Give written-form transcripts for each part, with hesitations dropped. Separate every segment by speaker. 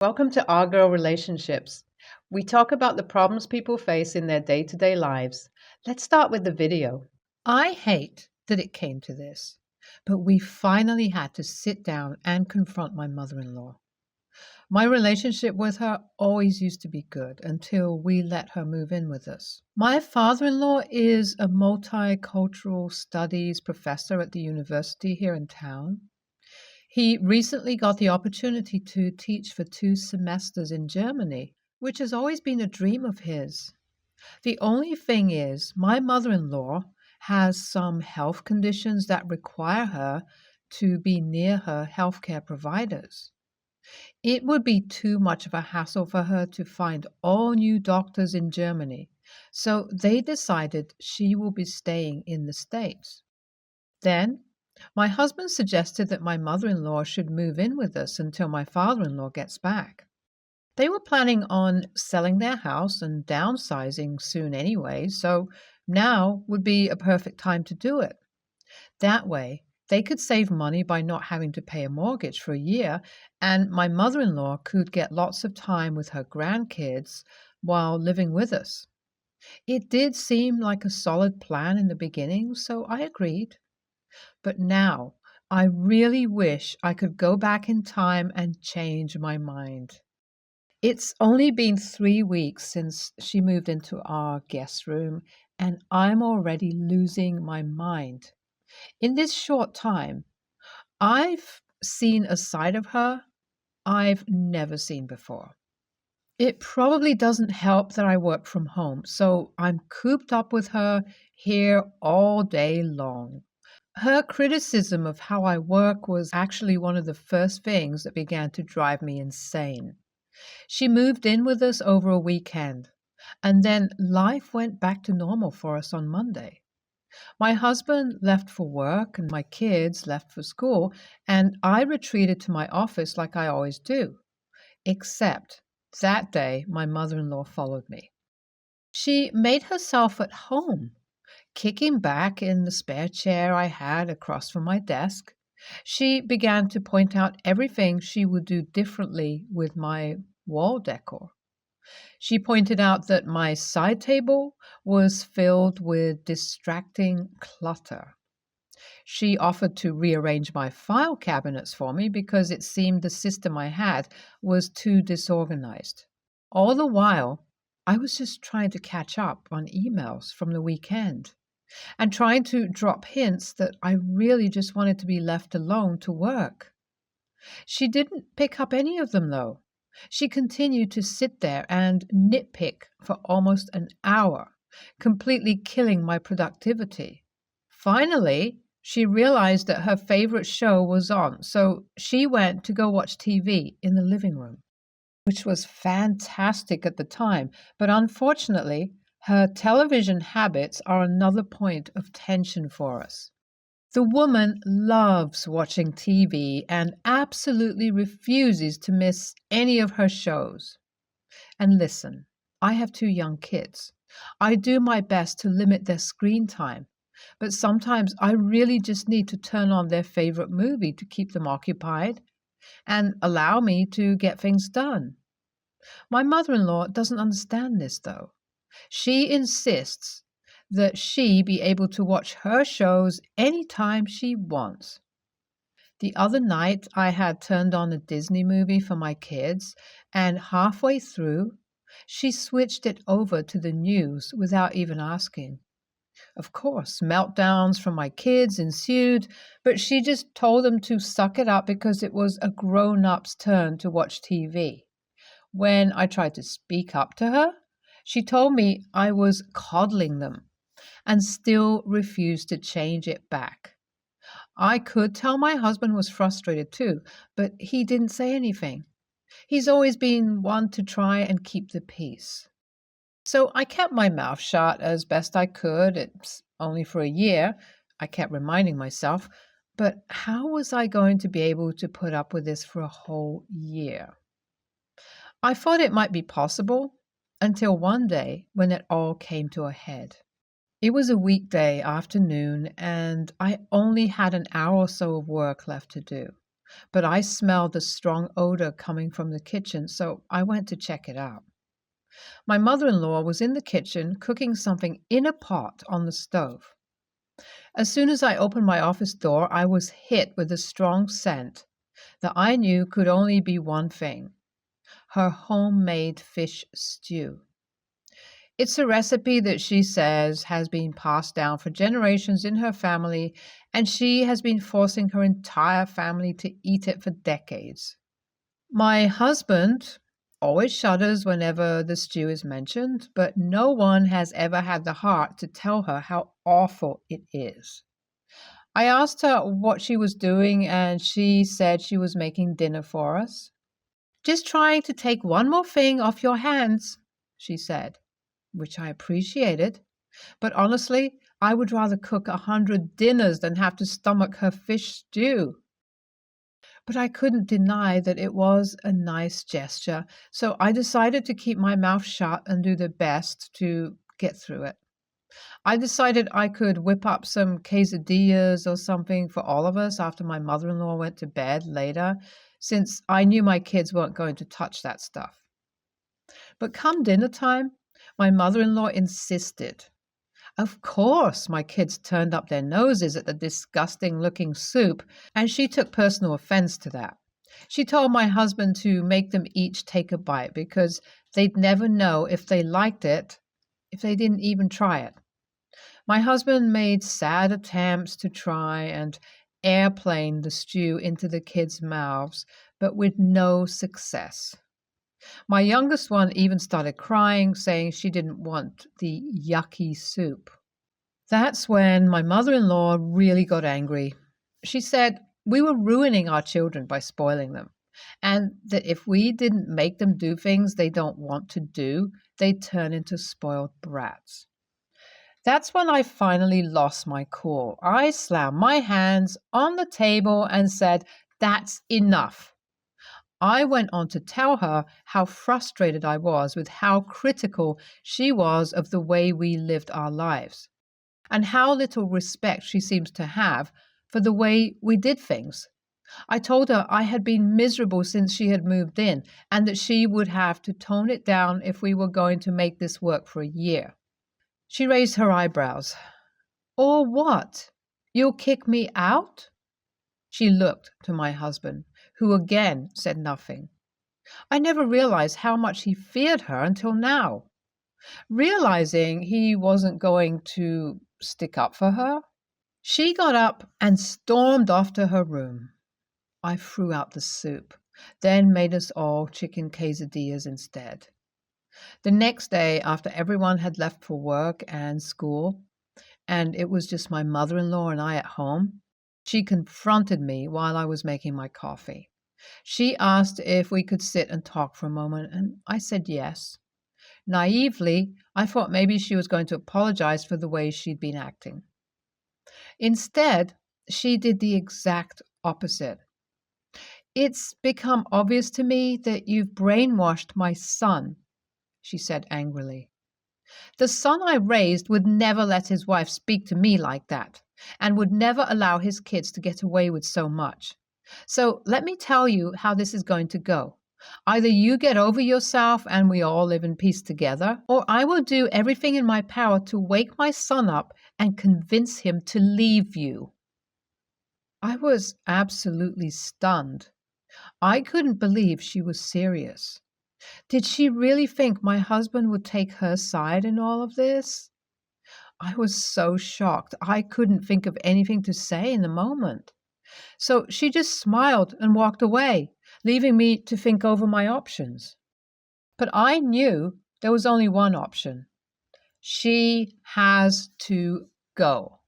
Speaker 1: Welcome to Our Girl Relationships. We talk about the problems people face in their day to day lives. Let's start with the video.
Speaker 2: I hate that it came to this, but we finally had to sit down and confront my mother in law. My relationship with her always used to be good until we let her move in with us. My father in law is a multicultural studies professor at the university here in town. He recently got the opportunity to teach for 2 semesters in Germany, which has always been a dream of his. The only thing is, my mother in law has some health conditions that require her to be near her healthcare providers. It would be too much of a hassle for her to find all new doctors in Germany, so they decided she will be staying in the States. Then, my husband suggested that my mother in law should move in with us until my father in law gets back. They were planning on selling their house and downsizing soon anyway, so now would be a perfect time to do it. That way, they could save money by not having to pay a mortgage for a year, and my mother in law could get lots of time with her grandkids while living with us. It did seem like a solid plan in the beginning, so I agreed. But now, I really wish I could go back in time and change my mind. It's only been 3 weeks since she moved into our guest room, and I'm already losing my mind. In this short time, I've seen a side of her I've never seen before. It probably doesn't help that I work from home, so I'm cooped up with her here all day long. Her criticism of how I work was actually one of the first things that began to drive me insane. She moved in with us over a weekend, and then life went back to normal for us on Monday. My husband left for work, and my kids left for school, and I retreated to my office like I always do. Except that day, my mother in law followed me. She made herself at home, kicking back in the spare chair I had across from my desk. She began to point out everything she would do differently with my wall decor. She pointed out that my side table was filled with distracting clutter. She offered to rearrange my file cabinets for me because it seemed the system I had was too disorganized. All the while, I was just trying to catch up on emails from the weekend and trying to drop hints that I really just wanted to be left alone to work. She didn't pick up any of them, though. She continued to sit there and nitpick for almost an hour, completely killing my productivity. Finally, she realized that her favorite show was on, so she went to go watch TV in the living room, which was fantastic at the time, but unfortunately, her television habits are another point of tension for us. The woman loves watching TV and absolutely refuses to miss any of her shows. And listen, I have 2 young kids. I do my best to limit their screen time, but sometimes I really just need to turn on their favorite movie to keep them occupied and allow me to get things done. My mother in law doesn't understand this, though. She insists that she be able to watch her shows anytime she wants. The other night, I had turned on a Disney movie for my kids, and halfway through, she switched it over to the news without even asking. Of course, meltdowns from my kids ensued, but she just told them to suck it up because it was a grown up's turn to watch TV. When I tried to speak up to her, she told me I was coddling them and still refused to change it back. I could tell my husband was frustrated too, but he didn't say anything. He's always been one to try and keep the peace. So I kept my mouth shut as best I could. It's only for a year, I kept reminding myself, but how was I going to be able to put up with this for a whole year? I thought it might be possible until one day when it all came to a head. It was a weekday afternoon, and I only had an hour or so of work left to do. but I smelled the strong odor coming from the kitchen, so I went to check it out. My mother in law was in the kitchen cooking something in a pot on the stove. As soon as I opened my office door, I was hit with a strong scent that I knew could only be one thing: her homemade fish stew. It's a recipe that she says has been passed down for generations in her family, and she has been forcing her entire family to eat it for decades. My husband always shudders whenever the stew is mentioned, but no one has ever had the heart to tell her how awful it is. I asked her what she was doing, and she said she was making dinner for us. Just trying to take one more thing off your hands, she said, which I appreciated. But honestly, I would rather cook 100 dinners than have to stomach her fish stew. But I couldn't deny that it was a nice gesture, so I decided to keep my mouth shut and do the best to get through it. I decided I could whip up some quesadillas or something for all of us after my mother-in-law went to bed later, since I knew my kids weren't going to touch that stuff. But come dinner time, my mother-in-law insisted. Of course, my kids turned up their noses at the disgusting-looking soup, and she took personal offense to that. She told my husband to make them each take a bite because they'd never know if they liked it if they didn't even try it. My husband made sad attempts to try and airplane the stew into the kids' mouths, but with no success. My youngest one even started crying, saying she didn't want the yucky soup. That's when my mother-in-law really got angry. She said we were ruining our children by spoiling them, and that if we didn't make them do things they don't want to do, they'd turn into spoiled brats. That's when I finally lost my cool. I slammed my hands on the table and said, "That's enough." I went on to tell her how frustrated I was with how critical she was of the way we lived our lives, and how little respect she seems to have for the way we did things. I told her I had been miserable since she had moved in, and that she would have to tone it down if we were going to make this work for a year. She raised her eyebrows. "Or what? You'll kick me out?" She looked to my husband, who again said nothing. I never realized how much he feared her until now. Realizing he wasn't going to stick up for her, she got up and stormed off to her room. I threw out the soup, then made us all chicken quesadillas instead. The next day, after everyone had left for work and school, and it was just my mother-in-law and I at home, she confronted me while I was making my coffee. She asked if we could sit and talk for a moment, and I said yes. Naively, I thought maybe she was going to apologize for the way she'd been acting. Instead, she did the exact opposite. "It's become obvious to me that you've brainwashed my son," she said angrily. "The son I raised would never let his wife speak to me like that, and would never allow his kids to get away with so much. So let me tell you how this is going to go. Either you get over yourself and we all live in peace together, or I will do everything in my power to wake my son up and convince him to leave you." I was absolutely stunned. I couldn't believe she was serious. Did she really think my husband would take her side in all of this? I was so shocked. I couldn't think of anything to say in the moment. So she just smiled and walked away, leaving me to think over my options. But I knew there was only one option. She has to go.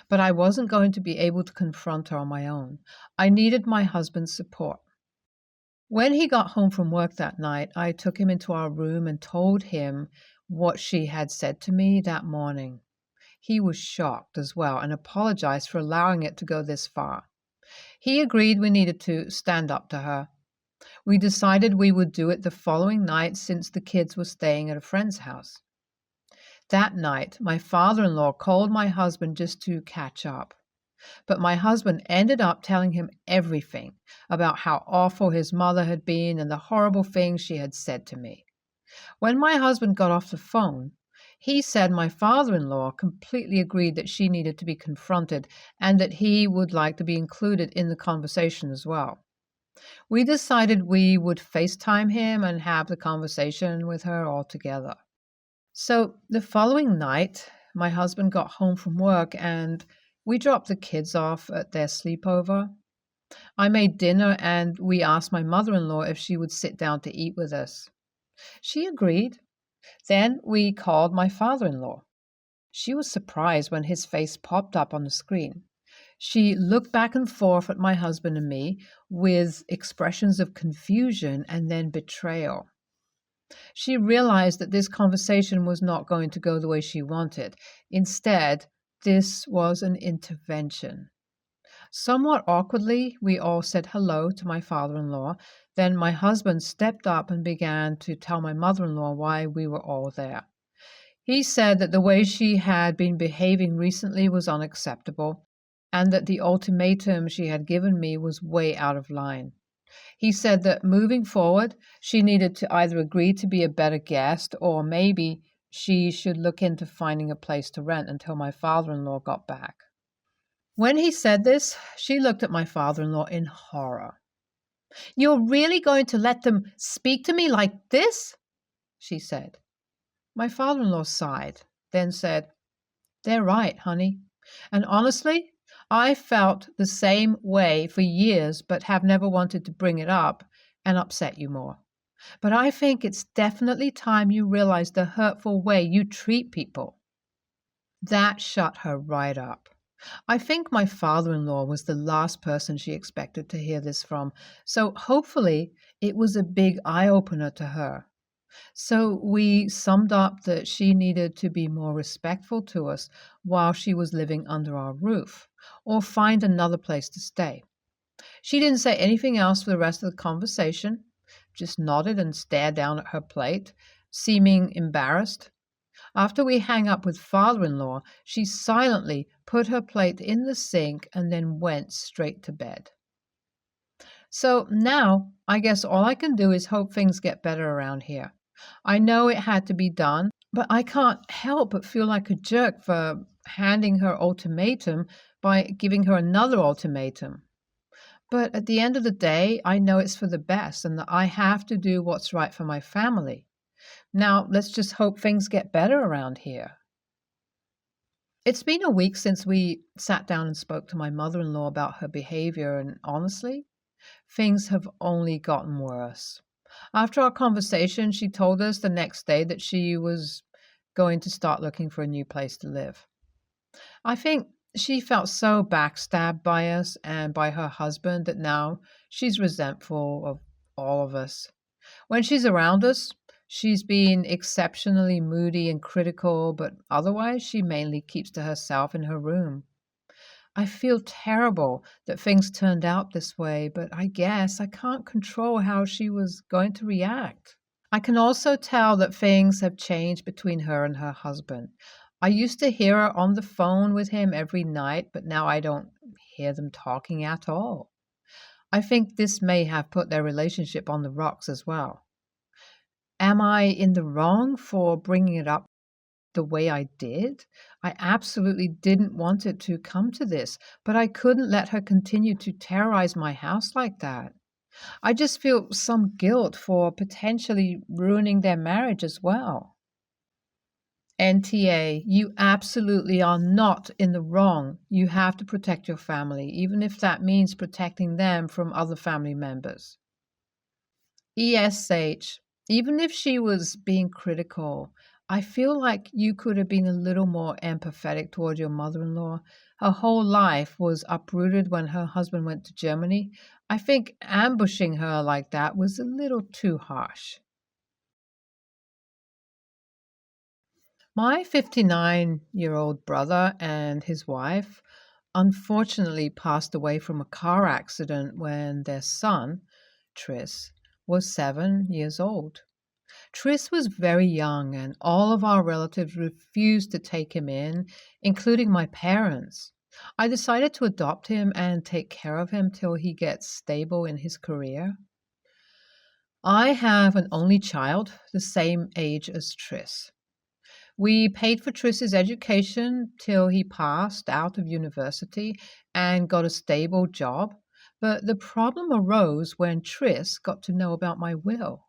Speaker 2: But I wasn't going to be able to confront her on my own. I needed my husband's support. When he got home from work that night, I took him into our room and told him what she had said to me that morning. He was shocked as well and apologized for allowing it to go this far. He agreed we needed to stand up to her. We decided we would do it the following night since the kids were staying at a friend's house. That night, my father-in-law called my husband just to catch up. But my husband ended up telling him everything about how awful his mother had been and the horrible things she had said to me. When my husband got off the phone, he said my father in law completely agreed that she needed to be confronted and that he would like to be included in the conversation as well. We decided we would FaceTime him and have the conversation with her all together. So the following night, my husband got home from work and we dropped the kids off at their sleepover. I made dinner and we asked my mother in law if she would sit down to eat with us. She agreed. Then we called my father in law. She was surprised when his face popped up on the screen. She looked back and forth at my husband and me with expressions of confusion and then betrayal. She realized that this conversation was not going to go the way she wanted. Instead, this was an intervention. Somewhat awkwardly, we all said hello to my father in law. Then my husband stepped up and began to tell my mother in law why we were all there. He said that the way she had been behaving recently was unacceptable and that the ultimatum she had given me was way out of line. He said that moving forward, she needed to either agree to be a better guest or maybe she should look into finding a place to rent until my father in law got back. When he said this, she looked at my father in law in horror. "You're really going to let them speak to me like this?" she said. My father in law sighed, then said, "They're right, honey. And honestly, I felt the same way for years, but have never wanted to bring it up and upset you more. But I think it's definitely time you realize the hurtful way you treat people." That shut her right up. I think my father in law was the last person she expected to hear this from, so hopefully it was a big eye opener to her. So we summed up that she needed to be more respectful to us while she was living under our roof, or find another place to stay. She didn't say anything else for the rest of the conversation, just nodded and stared down at her plate, seeming embarrassed. After we hang up with father-in-law, she silently put her plate in the sink and then went straight to bed. So now, I guess all I can do is hope things get better around here. I know it had to be done, but I can't help but feel like a jerk for handing her ultimatum by giving her another ultimatum. But at the end of the day, I know it's for the best and that I have to do what's right for my family. Now, let's just hope things get better around here. It's been a week since we sat down and spoke to my mother-in-law about her behavior, and honestly, things have only gotten worse. After our conversation, she told us the next day that she was going to start looking for a new place to live. I think she felt so backstabbed by us and by her husband that now she's resentful of all of us. When she's around us, she's been exceptionally moody and critical, but otherwise she mainly keeps to herself in her room. I feel terrible that things turned out this way, but I guess I can't control how she was going to react. I can also tell that things have changed between her and her husband. I used to hear her on the phone with him every night, but now I don't hear them talking at all. I think this may have put their relationship on the rocks as well. Am I in the wrong for bringing it up the way I did? I absolutely didn't want it to come to this, but I couldn't let her continue to terrorize my house like that. I just feel some guilt for potentially ruining their marriage as well. NTA, you absolutely are not in the wrong. You have to protect your family, even if that means protecting them from other family members. ESH, even if she was being critical, I feel like you could have been a little more empathetic toward your mother-in-law. Her whole life was uprooted when her husband went to Germany. I think ambushing her like that was a little too harsh. My 59-year-old brother and his wife unfortunately passed away from a car accident when their son, Tris, was 7 years old. Tris was very young, and all of our relatives refused to take him in, including my parents. I decided to adopt him and take care of him till he gets stable in his career. I have an only child, the same age as Tris. We paid for Triss's education till he passed out of university and got a stable job, but the problem arose when Triss got to know about my will.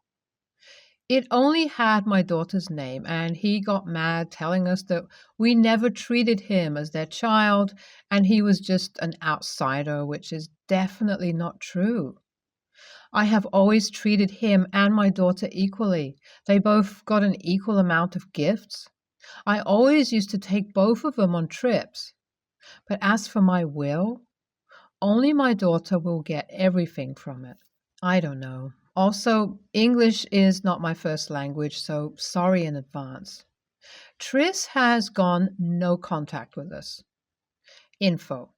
Speaker 2: It only had my daughter's name, and he got mad telling us that we never treated him as their child and he was just an outsider, which is definitely not true. I have always treated him and my daughter equally. They both got an equal amount of gifts. I always used to take both of them on trips. But as for my will, only my daughter will get everything from it. I don't know. Also, English is not my first language, so sorry in advance. Tris has gone no contact with us. Info.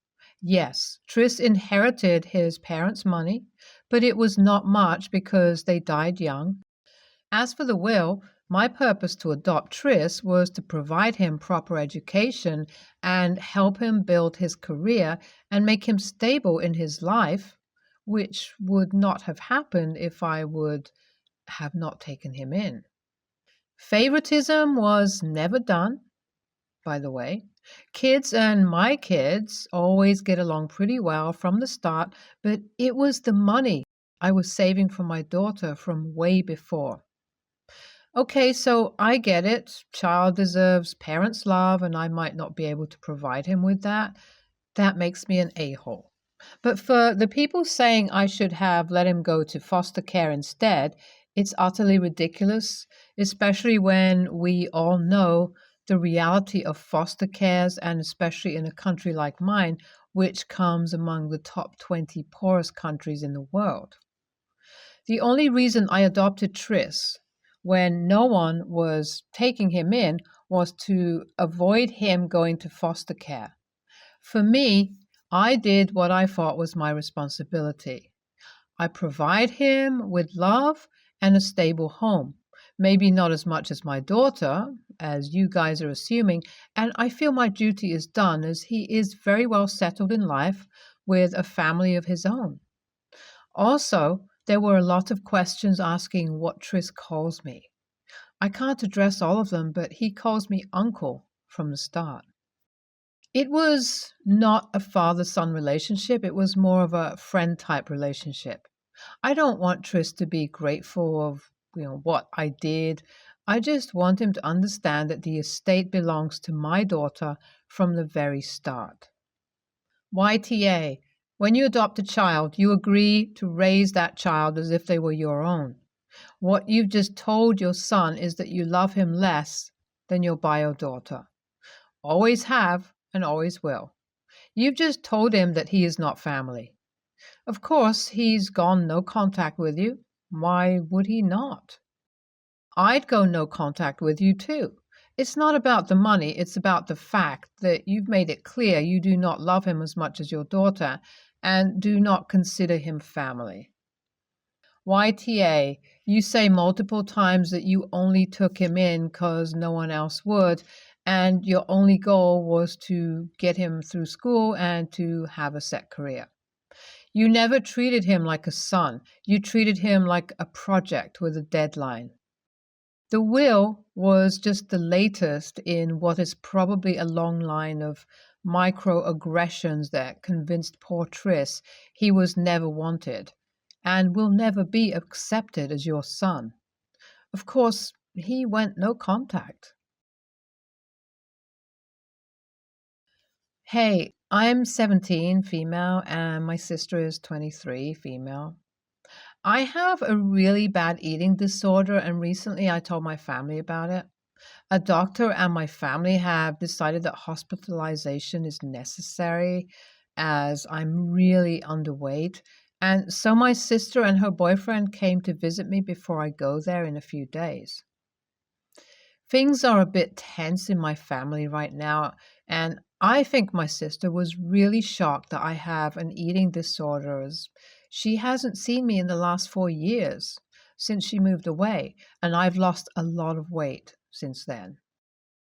Speaker 2: Yes, Tris inherited his parents' money, but it was not much because they died young. As for the will, my purpose to adopt Tris was to provide him proper education and help him build his career and make him stable in his life, which would not have happened if I would have not taken him in. Favoritism was never done, by the way. Kids and my kids always get along pretty well from the start, but it was the money I was saving for my daughter from way before. Okay, so I get it. Child deserves parents' love, and I might not be able to provide him with that. That makes me an a-hole. But for the people saying I should have let him go to foster care instead, it's utterly ridiculous, especially when we all know the reality of foster cares, and especially in a country like mine, which comes among the top 20 poorest countries in the world. The only reason I adopted Tris when no one was taking him in was to avoid him going to foster care. For me, I did what I thought was my responsibility. I provide him with love and a stable home. Maybe not as much as my daughter, as you guys are assuming, and I feel my duty is done as he is very well settled in life with a family of his own. Also, there were a lot of questions asking what Tris calls me. I can't address all of them, but he calls me uncle from the start. It was not a father-son relationship. It was more of a friend-type relationship. I don't want Tris to be grateful of, what I did. I just want him to understand that the estate belongs to my daughter from the very start. YTA, when you adopt a child, you agree to raise that child as if they were your own. What you've just told your son is that you love him less than your bio daughter. Always have and always will. You've just told him that he is not family. Of course, he's gone no contact with you. Why would he not? I'd go no contact with you too. It's not about the money, it's about the fact that you've made it clear you do not love him as much as your daughter and do not consider him family. YTA, you say multiple times that you only took him in because no one else would, and your only goal was to get him through school and to have a set career. You never treated him like a son. You treated him like a project with a deadline. The will was just the latest in what is probably a long line of microaggressions that convinced poor Tris he was never wanted and will never be accepted as your son. Of course, he went no contact. Hey, I'm 17, female, and my sister is 23, female. I have a really bad eating disorder, and recently I told my family about it. A doctor and my family have decided that hospitalization is necessary as I'm really underweight. And so my sister and her boyfriend came to visit me before I go there in a few days. Things are a bit tense in my family right now, and I think my sister was really shocked that I have an eating disorder as she hasn't seen me in the last 4 years since she moved away, and I've lost a lot of weight since then.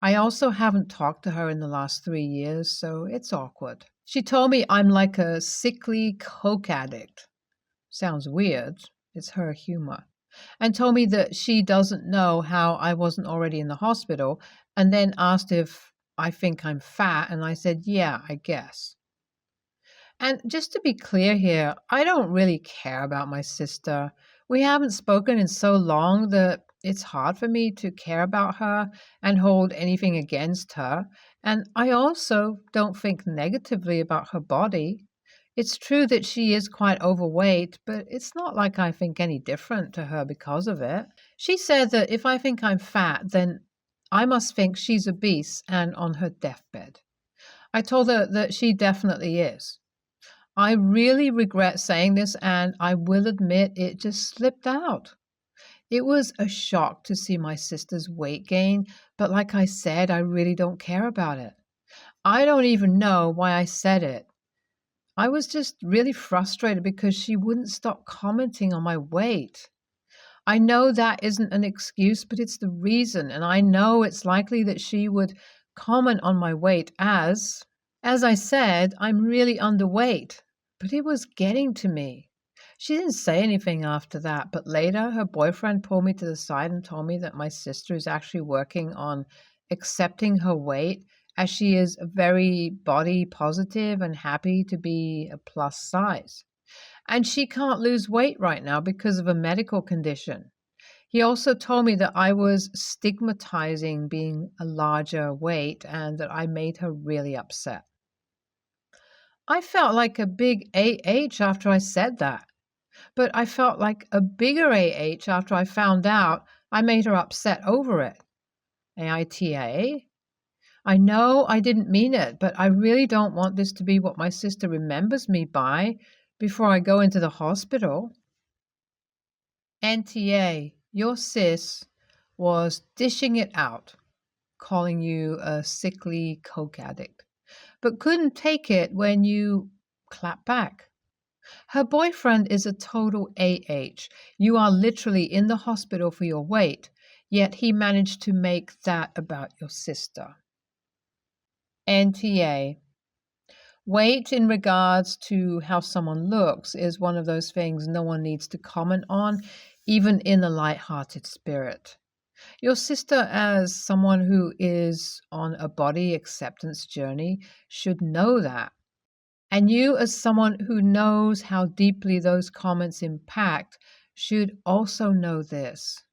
Speaker 2: I also haven't talked to her in the last 3 years, so it's awkward. She told me I'm like a sickly coke addict. Sounds weird. It's her humor. And told me that she doesn't know how I wasn't already in the hospital, and then asked if I think I'm fat, and I said, yeah, I guess. And just to be clear here, I don't really care about my sister. We haven't spoken in so long that it's hard for me to care about her and hold anything against her. And I also don't think negatively about her body. It's true that she is quite overweight, but it's not like I think any different to her because of it. She said that if I think I'm fat, then I must think she's obese and on her deathbed. I told her that she definitely is. I really regret saying this, and I will admit it just slipped out. It was a shock to see my sister's weight gain, but like I said, I really don't care about it. I don't even know why I said it. I was just really frustrated because she wouldn't stop commenting on my weight. I know that isn't an excuse, but it's the reason, and I know it's likely that she would comment on my weight as I said, I'm really underweight, but it was getting to me. She didn't say anything after that, but later her boyfriend pulled me to the side and told me that my sister is actually working on accepting her weight, as she is very body positive and happy to be a plus size. And she can't lose weight right now because of a medical condition. He also told me that I was stigmatizing being a larger weight and that I made her really upset. I felt like a big AH after I said that, but I felt like a bigger AH after I found out I made her upset over it. AITA? I know I didn't mean it, but I really don't want this to be what my sister remembers me by before I go into the hospital. NTA, your sis was dishing it out, calling you a sickly coke addict, but couldn't take it when you clap back. Her boyfriend is a total AH. You are literally in the hospital for your weight, yet he managed to make that about your sister. NTA. Weight in regards to how someone looks is one of those things no one needs to comment on, even in a light-hearted spirit. Your sister, as someone who is on a body acceptance journey, should know that. And you, as someone who knows how deeply those comments impact, should also know this.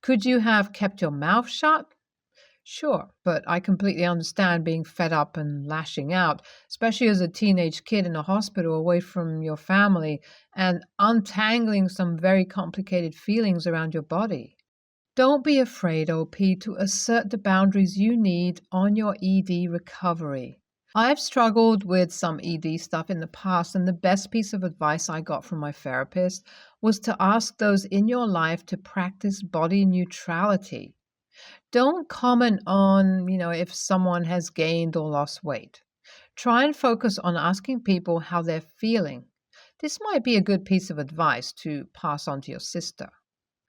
Speaker 2: Could you have kept your mouth shut? Sure, but I completely understand being fed up and lashing out, especially as a teenage kid in a hospital away from your family and untangling some very complicated feelings around your body. Don't be afraid, OP, to assert the boundaries you need on your ED recovery. I've struggled with some ED stuff in the past, and the best piece of advice I got from my therapist was to ask those in your life to practice body neutrality. Don't comment on, if someone has gained or lost weight. Try and focus on asking people how they're feeling. This might be a good piece of advice to pass on to your sister.